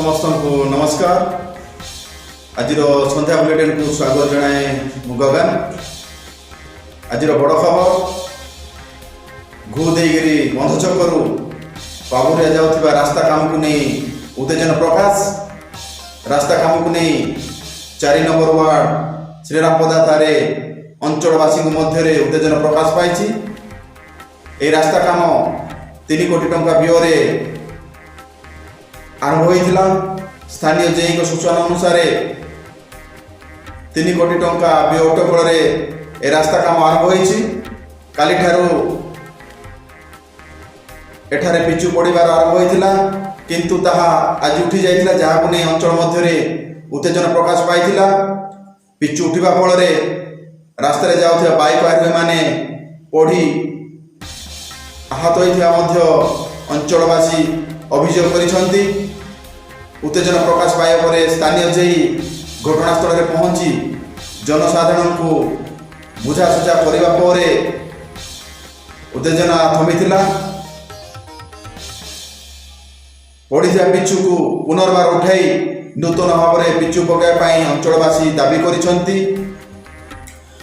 समस्त को नमस्कार। आज संध्या बुलेटिन को स्वागत जनाए गगन। आज बड़ खबर घूदेगिरी बंध छकरू बाबुरिया जाऊा रास्ता काम को नहीं उत्तेजना प्रकाश। रास्ता काम को नहीं 4 नंबर वार्ड श्रीरामपदा तारे अंचलवासी मध्य उत्तेजना प्रकाश पाई। ए रास्ता काम 3 कोटी टंका व्यय आरंभ होता। स्थानीय जेई सूचना अनुसार 3 कोटी टंका व्यय अटकल ए रास्ता काम आरंभ होती। काली एठारे पिचु पड़ार आरंभ होता किंतु ताहा आज उठी जाइतिला, जहां नहीं अंचल मध्य उत्तेजना प्रकाश पाई। पिचु उठा फल रास्ता जाऊा बाइक आरोही मैंने पढ़ी आहत होता अंचलवासी अभियोग कर। उत्तेजना प्रकाश पाया पर स्थानीय जेई घटनास्थल में पहुंची जनसाधारण को बुझासुझा करने पर उत्तेजना थमिथिला। पड़ीथा पिचु को पुनर्बार उठाई नूतन भाव में पिचु पकाई अंचलवासी दाबी करिसेंती।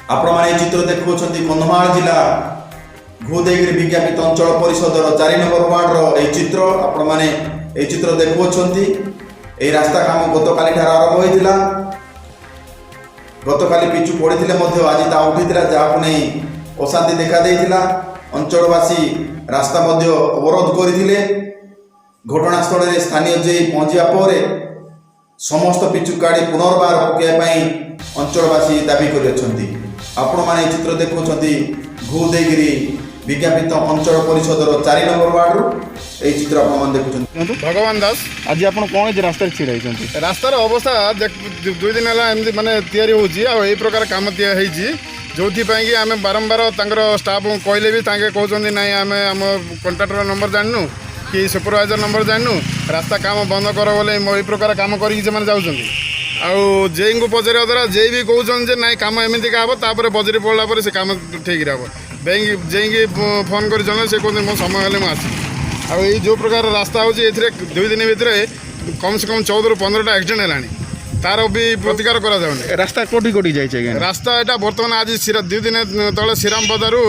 आपण माने चित्र देखुं कंधमाल जिला घूदेगिरी विज्ञापित अंचल परिषदर 4 नंबर वार्डर चित्र आपण माने चित्र देखुं। ए रास्ता काम गतकाली आरंभ होता। गतकाली पिचु पड़ते आज ता उठीला, जहां नहीं अशांति देखा देइथिला। अंचलवासी रास्ता अवरोध करथिले। घटनास्थल में स्थानीय जेई पहुंचा पर समस्त पिचु काढ़ी पुनर्बार पकाई अंचलवासी दाबी करछंती। आपण माने चित्र देखुं घूदेगिरी विज्ञापित अंचल परिषदर 4 नंबर वार्ड ए चित्र आप देखुं। भगवान दास आज आप कौन रास्ता छिड़ा रास्तार अवस्था 2 दिन है माने तैयारी हो प्रकार काम तैयारी जो कि आम बारंबार स्टाफ कहले भी कहते ना आम आम कंट्राक्टर नंबर जानू कि सुपरवाइजर नंबर जानू रास्ता काम बंद कर बोले ये प्रकार काम कर जे को पचार द्वारा जे भी कहते ना काम एमती हम तापर बजरी पड़ा पर से काम ठीक हम बैंक जे फोन कर से कहते मो समय हेल्ले मुझे आई जो प्रकार रास्ता हो 2 दिन भितर कम से कम 14 ରୁ 15टा एक्सीडेंट है तार भी प्रतिकार करा जाउनी। रास्ता कोटी कोटी जाइए रास्ता यहाँ बर्तमान आज 2 दिन तले श्रीरामपदारू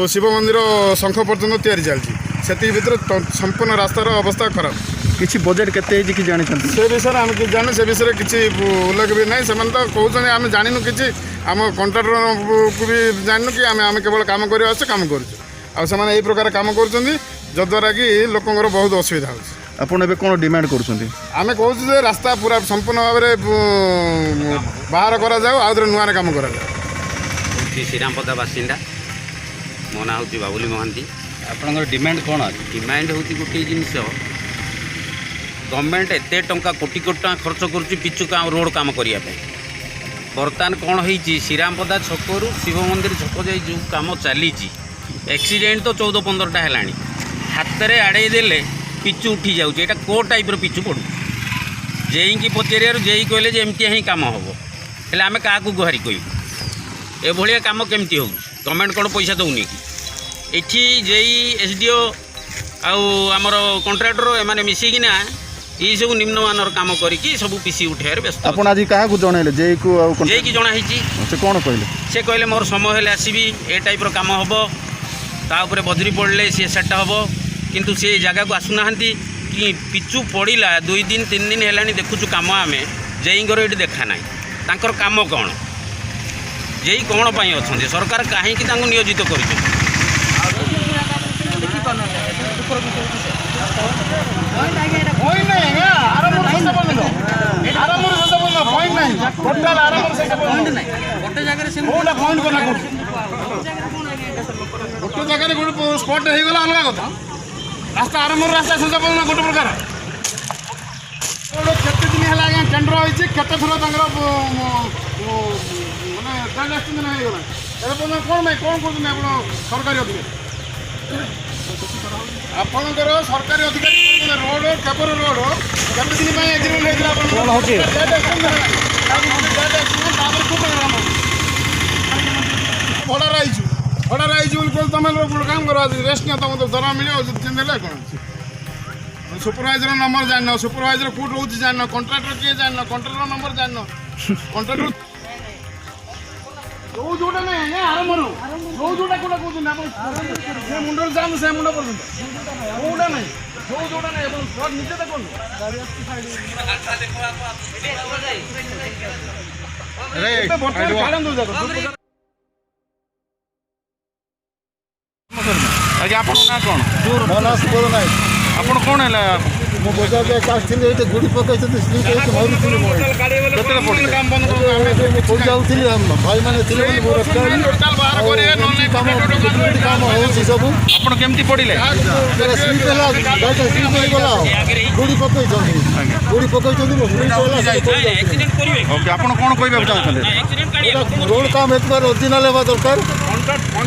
शिव मंदिर शंख पर्यटन तैयारी चलती से भर संपूर्ण रास्तार अवस्था खराब। किसी बजेट केते कि जानी से विषय आम जाने से विषय किसी उल्लेख भी ना। से तो कहते आम जानू कि आम कंट्राक्टर को भी जानू कि आम केवल काम कर काम कर प्रकार काम कर जद्वारा कि लोकंर बहुत असुविधा हो। आपन एबे कोन डिमांड करूछंती? आमे कहूँ जे रास्ता पूरा संपूर्ण भाव में बाहर करा जाओ आउरे नुआ काम करा जाओ। श्रीरामपदा बासिंदा मो ना हूँ बाबुली महांती। आपनकर डिमांड कोन अछि? डिमांड हूँ गोटे जिनस गवर्नमेंट एते टंका कोटी कोटी टंका खर्च करुच्ची पिचु काम रोड काम करने। बर्तमान कौन होती श्रीरामपदा छकरू शिव मंदिर छक जाए जो काम चली एक्सीडेंट तो 14-15टा है हाथ में आड़े देले पिचु उठी जाऊँ। यहाँ को टाइप पिचु पड़ू जेई की पचार जेई कहले एमती ही काम हम हेल्ले आम क्या गुहारी कहूँ एभलिया काम केमती हो गवर्नमेंट कौन पैसा दौनी कि एठी जेई एसडीओ आमर कंट्राक्टर एमाने मिसिकिना ये सब निम्नमानर काम करके सब पीसी उठाइबार व्यस्त। आपन आज क्या जनइले जेई की जनाई से कौन कहले? से कहले मोर समय हेल्ले आसबि ए टाइप काम हम ताऊपर बजरी पड़े सी सेटा हम किंतु से जगह को आसुना कि पिचु पड़ा 2 दिन 3 दिन है देखुचु काम आम जेईर ये देखा ना तांकर काम कौन जेई कौन पाई अच्छा सरकार कहीं नियोजित कर गोटे जगह गोटे स्पट होगा अलग कथा रास्ता आरंभ रास्ता शेष पर्यटन गोटे प्रकार केते दिन है आज्ञा टेंडर होती केते थर माने ट्रांजाक्शन होगा एवं कौन कौन कहते आप सरकारी अधिकारी आपंकर सरकारी अधिकारी रोड केपर रोड केते दिन एग्रीमेंट होता भड़ा भड़ा आई तुम काम कर रेस्ट नहीं तुम दरमा मिले कौन ସୁପରଭାଇଜର ନମ୍ବର ଜାଣିନ, ସୁପରଭାଇଜର କୋଉଠି ରହୁଛି ଜାଣିନ, କଣ୍ଟ୍ରାକ୍ଟର କିଏ ଜାଣିନ, କଣ୍ଟ୍ରାକ୍ଟର ନମ୍ବର ଜାଣିନ, କଣ୍ଟ୍ରାକ୍ଟର ଯୋଉଟା ନାହିଁ ଆଜ୍ଞା ଆରମ୍ଭରୁ ଯୋଉଟା କୋଉଟା କହୁଛନ୍ତି ଆପଣ ସେ ମୁଣ୍ଡରୁ ଯାଆନ୍ତୁ ସେ ମୁଣ୍ଡ ପର୍ଯ୍ୟନ୍ତ କୋଉଟା ନାହିଁ ଯୋଉଟା ନାହିଁ ଆପଣ ସ୍ପଟ୍ ନିଜେ ଦେଖନ୍ତୁ। ଆଜ୍ଞା ଆପଣଙ୍କ ନାଁ କ'ଣ? ମୋ ନାଁ ସୁବୋଧ ନାୟକ। ଆପଣ କ'ଣ ହେଲା? ମୁଁ ବଜାରରେ ଆସିଥିଲି, ଏଇଠି ଗୁଡ଼ି ପକାଇଛନ୍ତି, ସ୍ଲିପ୍ ହେଇକି ମରୁଥିଲି। ମୁଁ କେତେବେଳେ ପଡ଼ିଲେ? କୋଉ ଯାଉଥିଲି, ଭାଇମାନେ ଥିଲେ ବୋଲି ମୁଁ ରକ୍ଷା ହେଲି। କାମ ହେଉଛି ସବୁ। ଆପଣ କେମିତି ପଡ଼ିଲେ? ସ୍ଲିପ୍ ହେଲା, ଗାଡ଼ିଟା ସ୍ଲିପ୍ ହେଇଗଲା। ଗୁଡ଼ି ପକାଇଛନ୍ତି, ଗୁଡ଼ି ପକାଇଛନ୍ତି, ମୁଁ ସ୍ଲିପ୍ ହେଲା। ଓକେ, ଆପଣ କ'ଣ କହିବାକୁ ଚାହୁଁଛନ୍ତି? ରୋଡ଼ କାମ ଏଥିବାର ଅରିଜିନାଲ୍ ହେବା ଦରକାର।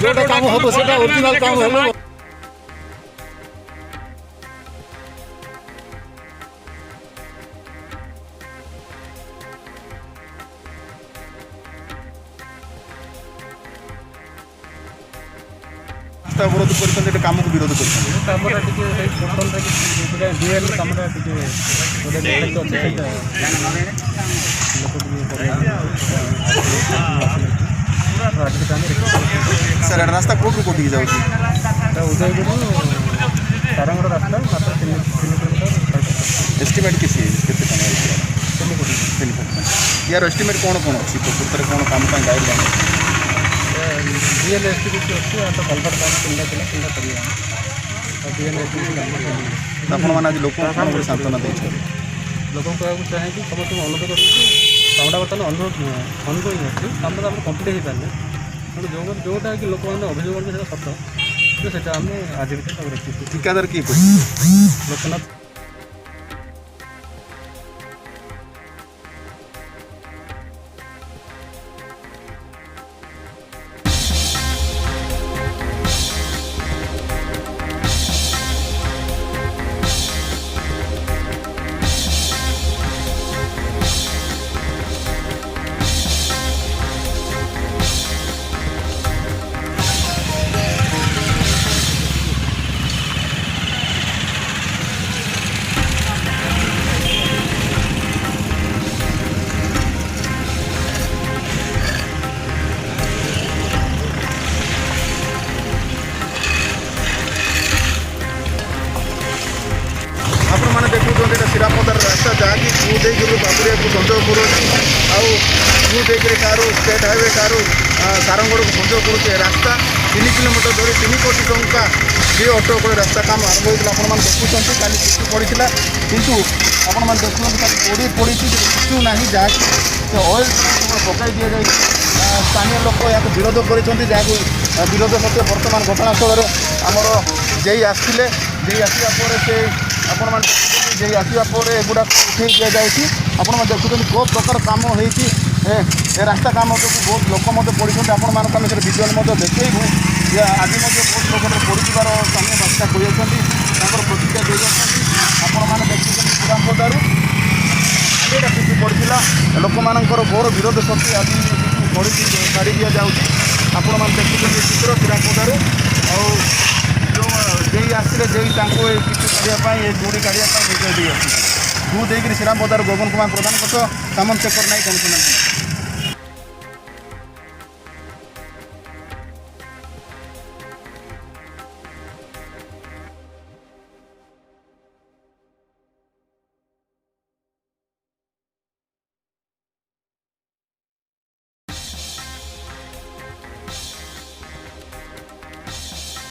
ଯେଉଁଟା କାମ ହେବ ସେଇଟା ଅରିଜିନାଲ୍ କାମ ହେବ। ରାସ୍ତା ଅବରୋଧ କରିଛନ୍ତି, ଏଠି କାମକୁ ବିରୋଧ କରିଛନ୍ତି। କାମଟା ଟିକେ ସେଇ ଟୋଟାଲଟା ଡିଏଲ୍ କାମଟା ଟିକେ ଗୋଟେ ଡିଫେକ୍ଟ ଅଛି, ସେଇଟା ଲୋକ ଟିକେ ସାର୍ ଏଇଟା ରାସ୍ତା କୋଉଠୁ କୋଉଠିକି ଯାଉଛି? ଏଇଟା ଉଦୟଗିରିରୁ ତାରାଙ୍ଗଡ଼ ରାସ୍ତା ମାତ୍ର 3 କିଲୋମିଟର। ଏଷ୍ଟିମେଟ୍ କିଛି କେତେ ଟଙ୍କା ହେଇଛି? 3 କୋଟି। 3 କୋଟି ଟଙ୍କା। ୟାର ଏଷ୍ଟିମେଟ୍ କ'ଣ କ'ଣ ଅଛି? ପ୍ରକୃତରେ କ'ଣ କାମ ପାଇଁ ଗାଇଡ଼ଲାଇନ୍? ଡିଏଲ୍ ଏସ୍ଟିବିସି ଅଛି, ଆଉ ତ କଲଭର୍ଟ କାମ 3ଟା ଥିଲା, 3ଟା କରିବା ଆଉ ଡିଏଲ୍ ଏସ୍ଟିବିସି କାମ ଆପଣମାନେ ଆଜି ଲୋକଙ୍କୁ କ'ଣ ଗୋଟେ ସାନ୍ତ୍ୱନା ଦେଇଛନ୍ତି? ଲୋକଙ୍କୁ କହିବାକୁ ଚାହେଁକି ସମସ୍ତଙ୍କୁ ଅନୁରୋଧ କରୁଛୁ, କାମଟା ବର୍ତ୍ତମାନ ଅନଗୋଇଂ ଅଛି, କାମଟା ଆମର କମ୍ପ୍ଲିଟ୍ ହେଇପାରିଲେ। ତେଣୁ ଯେଉଁଟା କି ଲୋକମାନେ ଅଭିଯୋଗ କରୁଛନ୍ତି ସେଇଟା ସତ, କିନ୍ତୁ ସେଇଟା ଆମେ ଆଜି ଭିତରେ ତାକୁ ରଖିଛୁ। ଠିକାଦାର କିଏ କରୁଛି? ଲୋକନାଥ ଆପଣମାନେ ଦେଖୁଛନ୍ତି ଏଇଟା ଶିରାପଦାର ରାସ୍ତା, ଯାହାକି ଦେଇକରି ବାବୁରିଆକୁ ସଂଯୋଗ କରୁଛି, ଆଉ ଦେଇକରି କାରୁ ଷ୍ଟେଟ୍ ହାଇୱେ କାରୁ ସାରଙ୍ଗଡ଼କୁ ସଂଯୋଗ କରୁଛି। ଏ ରାସ୍ତା 3 କିଲୋମିଟର ଧରି 3 କୋଟି ଟଙ୍କା ଯିଏ ଅଟୋ করে ରାସ୍ତା କାମ ଆରମ୍ଭ ହୋଇଥିଲା। ଆପଣମାନେ ଦେଖୁଛନ୍ତି କାଲି କିଛି ପଡ଼ିଥିଲା, କିନ୍ତୁ ଆପଣମାନେ ଦେଖୁଛନ୍ତି କାଲି ପଡ଼ିଛି କିଛି ନାହିଁ, ଯାହାକି ସେ ଅଏଲ୍ ପକାଇ ଦିଆଯାଇଛି। ସ୍ଥାନୀୟ ଲୋକ ଏହାକୁ ବିରୋଧ କରିଛନ୍ତି, ଯାହାକୁ ବିରୋଧ ସତ୍ତ୍ୱେ ବର୍ତ୍ତମାନ ଘଟଣାସ୍ଥଳରେ ଆମର ଜେଇ ଆସିଥିଲେ। ଜେଇ ଆସିବା ପରେ ସେ ଆପଣମାନେ ଦେଖୁଛନ୍ତି, ଜେଇ ଆସିବା ପରେ ଏଗୁଡ଼ାକ ଉଠେଇ ଦିଆଯାଇଛି। ଆପଣମାନେ ଦେଖୁଛନ୍ତି କେଉଁ ପ୍ରକାର କାମ ହେଇଛି। ଏ ରାସ୍ତା କାମ ଯୋଗୁଁ ବହୁତ ଲୋକ ମଧ୍ୟ ପଡ଼ିଛନ୍ତି। ଆପଣମାନଙ୍କୁ ଆମେ ସେଟା ଭିଜୁଆଲ୍ ମଧ୍ୟ ଦେଖେଇବୁ ଯେ ଆଜି ମଧ୍ୟ ବହୁତ ଲୋକଙ୍କର ପଡ଼ିଯିବାର ସ୍ଥାନୀୟ ବାସିନ୍ଦା କହିଯାଉଛନ୍ତି, ତାଙ୍କର ପ୍ରତିକ୍ରିୟା ଦେଇଯାଉଛନ୍ତି। ଆପଣମାନେ ଦେଖୁଛନ୍ତି ଶ୍ରୀରାମପଦାରୁ ଏଇଟା କିଛି ପଡ଼ିଥିଲା, ଲୋକମାନଙ୍କର ଘୋର ବିରୋଧ ସତ୍ତ୍ୱେ ଆଜି ପଡ଼ିକି ଛାଡ଼ି ଦିଆଯାଉଛି। ଆପଣମାନେ ଦେଖୁଛନ୍ତି ଚିତ୍ର ଶ୍ରୀରାମପଦାରୁ, ଆଉ ଯେଉଁ ଜେଇ ଆସିଥିଲେ, ଜେଇ ତାଙ୍କୁ ଏ କିଛି କରିବା ପାଇଁ, ଏ ଗୁଡ଼ି କାଢ଼ିବା ପାଇଁ ନିର୍ଦ୍ଦେଶ ଦେଇଆସିଛି। ଦେଇକରି ଶ୍ରୀରାମପଦାରୁ ଗୋବନ କୁମାର ପ୍ରଧାନଙ୍କ ସହ ସାମନ୍ତ ଶେଖର ନାୟକ।